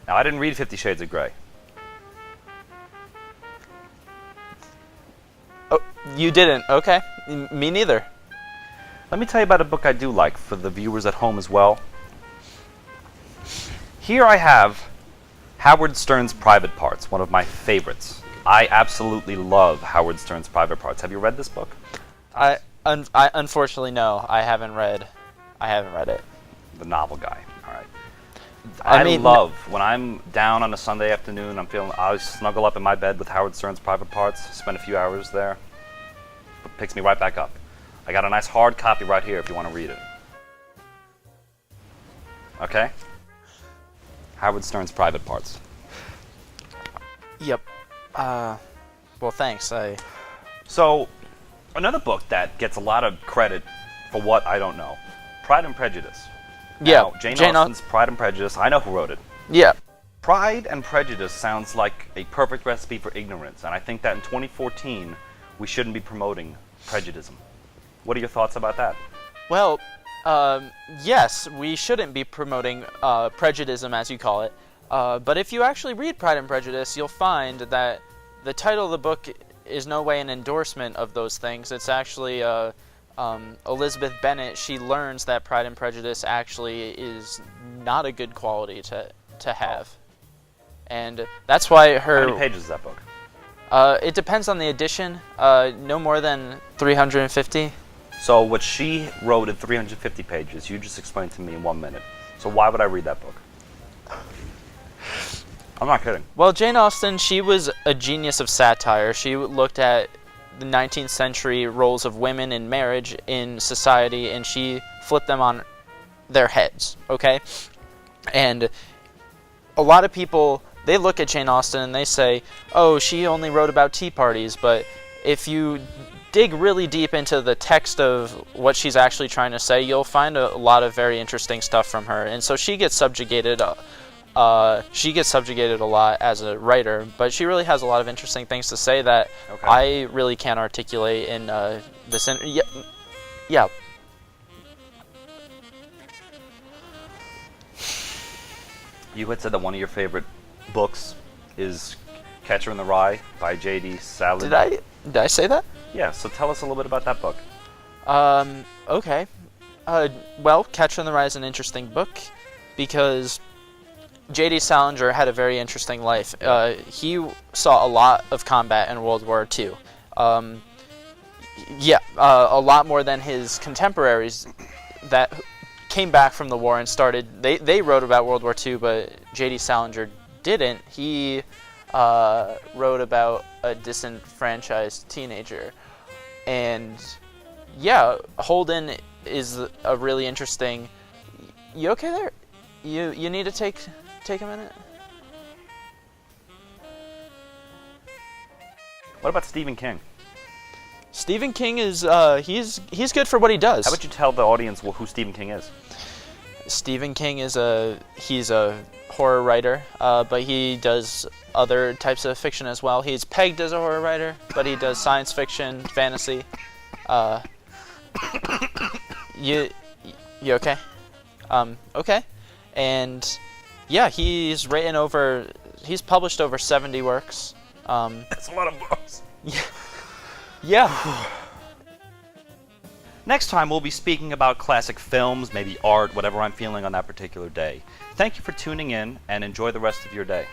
Now, I didn't read 50 Shades of Grey. Oh, you didn't? Okay. Me neither. Let me tell you about a book I do like for the viewers at home as well. Here I have Howard Stern's Private Parts, one of my favorites. I absolutely love Howard Stern's Private Parts. Have you read this book? I unfortunately no. I haven't read it. The novel guy. All right. I mean, love when I'm down on a Sunday afternoon. I snuggle up in my bed with Howard Stern's Private Parts. Spend a few hours there. It picks me right back up. I got a nice hard copy right here if you want to read it. Okay. Howard Stern's Private Parts. Yep. Well, thanks. So, another book that gets a lot of credit for what I don't know. Pride and Prejudice. Yeah. Now, Jane Austen's Pride and Prejudice. I know who wrote it. Yeah. Pride and Prejudice sounds like a perfect recipe for ignorance, and I think that in 2014 we shouldn't be promoting prejudice. What are your thoughts about that? Well, yes, we shouldn't be promoting prejudice, as you call it. But if you actually read Pride and Prejudice, you'll find that the title of the book is no way an endorsement of those things. It's actually Elizabeth Bennet. She learns that Pride and Prejudice actually is not a good quality to have. And that's why her... How many pages is that book? It depends on the edition. No more than 350. So what she wrote in 350 pages, you just explained to me in 1 minute. So why would I read that book? I'm not kidding. Well, Jane Austen, she was a genius of satire. She looked at the 19th century roles of women in marriage, in society, and she flipped them on their heads, okay? And a lot of people, they look at Jane Austen and they say, oh, she only wrote about tea parties, but if you dig really deep into the text of what she's actually trying to say, you'll find a lot of very interesting stuff from her. And so she gets subjugated a lot as a writer, but she really has a lot of interesting things to say that I really can't articulate in this. Yeah. You had said that one of your favorite books is Catcher in the Rye by J.D. Salinger. Did I say that? Yeah, so tell us a little bit about that book. Okay. Well, Catcher in the Rye is an interesting book because J.D. Salinger had a very interesting life. He saw a lot of combat in World War II. A lot more than his contemporaries that came back from the war and started. They wrote about World War II, but J.D. Salinger didn't. He wrote about a disenfranchised teenager. And yeah, Holden is a really interesting... You okay there? You need to take a minute? What about Stephen King? Stephen King is he's good for what he does. How about you tell the audience who Stephen King is? Stephen King is he's a horror writer, but he does other types of fiction as well. He's pegged as a horror writer, but he does science fiction, fantasy. You okay? Okay. And yeah, he's published over 70 works. That's a lot of books. Yeah. Next time we'll be speaking about classic films, maybe art, whatever I'm feeling on that particular day. Thank you for tuning in, and enjoy the rest of your day.